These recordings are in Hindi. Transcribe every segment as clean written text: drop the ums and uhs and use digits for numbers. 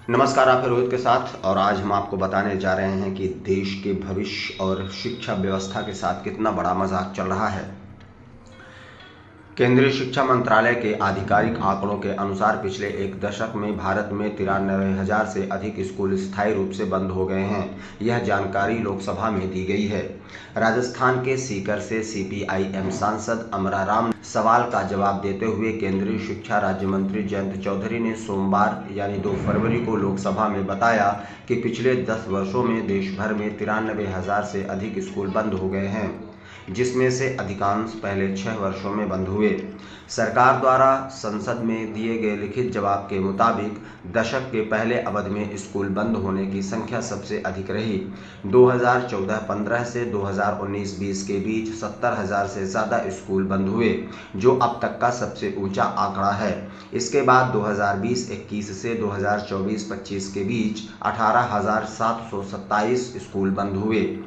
नमस्कार, आप हैं रोहित के साथ। और आज हम आपको बताने जा रहे हैं कि देश के भविष्य और शिक्षा व्यवस्था के साथ कितना बड़ा मजाक चल रहा है। केंद्रीय शिक्षा मंत्रालय के आधिकारिक आंकड़ों के अनुसार पिछले एक दशक में भारत में 93,000 से अधिक स्कूल स्थायी रूप से बंद हो गए हैं। यह जानकारी लोकसभा में दी गई है। राजस्थान के सीकर से सीपीआईएम सांसद अमरा राम ने सवाल का जवाब देते हुए केंद्रीय शिक्षा राज्य मंत्री जयंत चौधरी ने सोमवार यानी 2 फरवरी को लोकसभा में बताया कि पिछले 10 वर्षों में देश भर में 93,000 से अधिक स्कूल बंद हो गए हैं, जिसमें से अधिकांश पहले 6 वर्षों में बंद हुए। सरकार द्वारा संसद में दिए गए लिखित जवाब के मुताबिक दशक के पहले अवधि में स्कूल बंद होने की संख्या सबसे अधिक रही। 2014-15 से 2019-20 के बीच 70,000 से ज़्यादा स्कूल बंद हुए, जो अब तक का सबसे ऊंचा आंकड़ा है। इसके बाद 2020-21 से 2024-25 के बीच 18,727 स्कूल बंद हुए।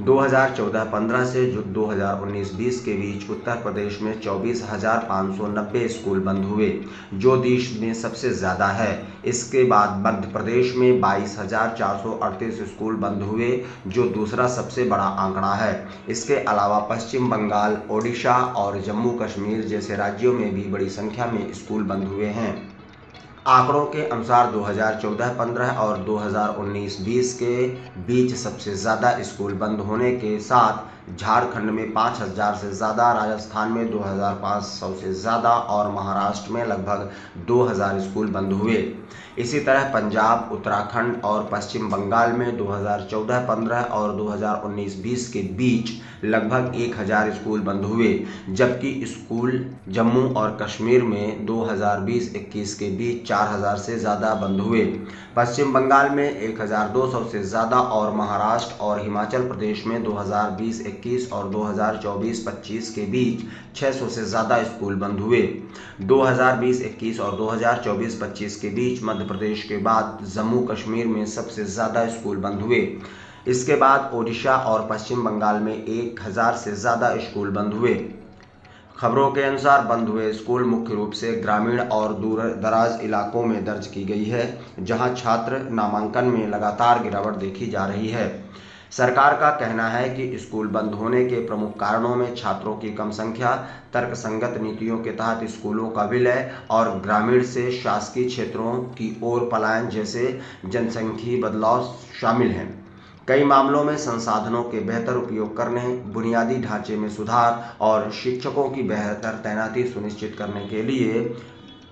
2014-15 से 2019-20 के बीच उत्तर प्रदेश में 24,590 स्कूल बंद हुए, जो देश में सबसे ज़्यादा है। इसके बाद मध्य प्रदेश में 22,438 स्कूल बंद हुए, जो दूसरा सबसे बड़ा आंकड़ा है। इसके अलावा पश्चिम बंगाल, ओडिशा और जम्मू कश्मीर जैसे राज्यों में भी बड़ी संख्या में स्कूल बंद हुए हैं। आंकड़ों के अनुसार 2014-15 और 2019-20 के बीच सबसे ज़्यादा स्कूल बंद होने के साथ झारखंड में 5,000 से ज़्यादा, राजस्थान में 2,500 से ज़्यादा और महाराष्ट्र में लगभग 2,000 स्कूल बंद हुए। इसी तरह पंजाब, उत्तराखंड और पश्चिम बंगाल में 2014-15 और 2019-20 के बीच लगभग 1,000 स्कूल बंद हुए, जबकि स्कूल जम्मू और कश्मीर में 2020-21 के बीच 4,000 से ज़्यादा बंद हुए। पश्चिम बंगाल में 1,200 से ज़्यादा और महाराष्ट्र और हिमाचल प्रदेश में 2020-21 और 2024-25 के बीच 600 से ज़्यादा स्कूल बंद हुए। 2020-21 और 2024-25 के बीच मध्य प्रदेश के बाद जम्मू कश्मीर में सबसे ज़्यादा स्कूल बंद हुए। इसके बाद ओडिशा और पश्चिम बंगाल में 1,000 से ज़्यादा स्कूल बंद हुए। खबरों के अनुसार बंद हुए स्कूल मुख्य रूप से ग्रामीण और दूर दराज इलाकों में दर्ज की गई है, जहां छात्र नामांकन में लगातार गिरावट देखी जा रही है। सरकार का कहना है कि स्कूल बंद होने के प्रमुख कारणों में छात्रों की कम संख्या, तर्कसंगत नीतियों के तहत स्कूलों का विलय और ग्रामीण से शासकीय क्षेत्रों की ओर पलायन जैसे जनसांख्यिकीय बदलाव शामिल हैं। कई मामलों में संसाधनों के बेहतर उपयोग करने, बुनियादी ढांचे में सुधार और शिक्षकों की बेहतर तैनाती सुनिश्चित करने के लिए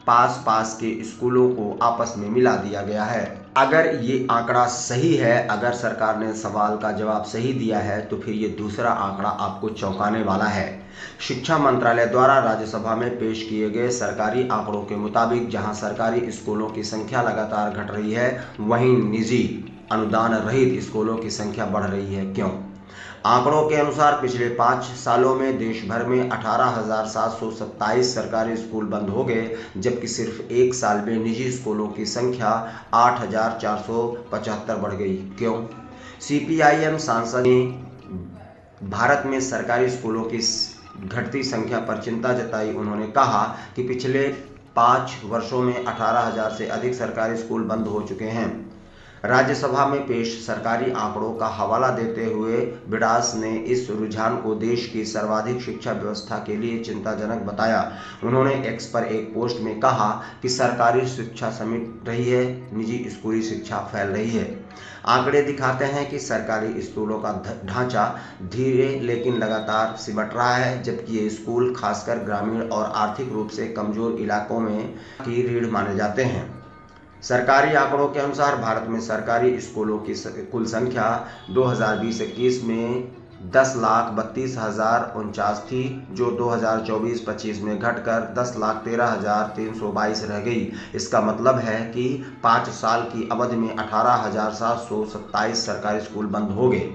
पास के स्कूलों को आपस में मिला दिया गया है। अगर ये आंकड़ा सही है, अगर सरकार ने सवाल का जवाब सही दिया है, तो फिर ये दूसरा आंकड़ा आपको चौंकाने वाला है। शिक्षा मंत्रालय द्वारा राज्यसभा में पेश किए गए सरकारी आंकड़ों के मुताबिक जहां सरकारी स्कूलों की संख्या लगातार घट रही है, वहीं निजी अनुदान रहित स्कूलों की संख्या बढ़ रही है। क्यों? आंकड़ों के अनुसार पिछले 5 सालों में देश भर में 18,727 सरकारी स्कूल बंद हो गए, जबकि सिर्फ एक साल में निजी स्कूलों की संख्या 8,475 बढ़ गई। क्यों? सीपीआईएम सांसद ने भारत में सरकारी स्कूलों की घटती संख्या पर चिंता जताई। उन्होंने कहा कि पिछले 5 वर्षों में 18,000 से अधिक सरकारी स्कूल बंद हो चुके हैं। राज्यसभा में पेश सरकारी आंकड़ों का हवाला देते हुए बिडास ने इस रुझान को देश की सर्वाधिक शिक्षा व्यवस्था के लिए चिंताजनक बताया। उन्होंने एक्स पर एक पोस्ट में कहा कि सरकारी शिक्षा सिमट रही है, निजी स्कूली शिक्षा फैल रही है। आंकड़े दिखाते हैं कि सरकारी स्कूलों का ढांचा धीरे लेकिन लगातार सिमट रहा है, जबकि ये स्कूल खासकर ग्रामीण और आर्थिक रूप से कमजोर इलाकों में की रीढ़ माने जाते हैं। सरकारी आंकड़ों के अनुसार भारत में सरकारी स्कूलों की कुल संख्या 2020-21 में 10,32,049 थी, जो 2024-25 में घटकर 10,13,322 रह गई। इसका मतलब है कि 5 साल की अवधि में 18,727 सरकारी स्कूल बंद हो गए।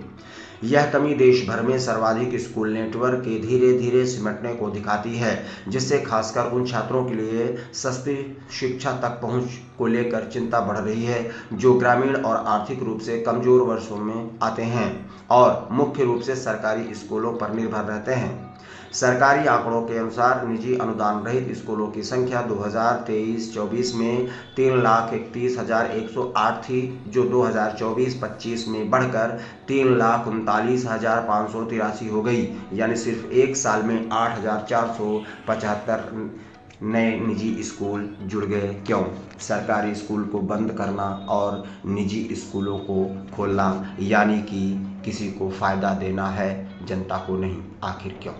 यह कमी देश भर में सर्वाधिक स्कूल नेटवर्क के धीरे धीरे सिमटने को दिखाती है, जिससे खासकर उन छात्रों के लिए सस्ती शिक्षा तक पहुंच को लेकर चिंता बढ़ रही है, जो ग्रामीण और आर्थिक रूप से कमजोर वर्षों में आते हैं और मुख्य रूप से सरकारी स्कूलों पर निर्भर रहते हैं। सरकारी आंकड़ों के अनुसार निजी अनुदान रहित स्कूलों की संख्या 2023-24 में 3,31,108 थी, जो 2024-25 में बढ़कर 3,39,583 हो गई। यानी सिर्फ एक साल में 8,475 नए निजी स्कूल जुड़ गए। क्यों? सरकारी स्कूल को बंद करना और निजी स्कूलों को खोलना यानी कि किसी को फायदा देना है, जनता को नहीं। आखिर क्यों?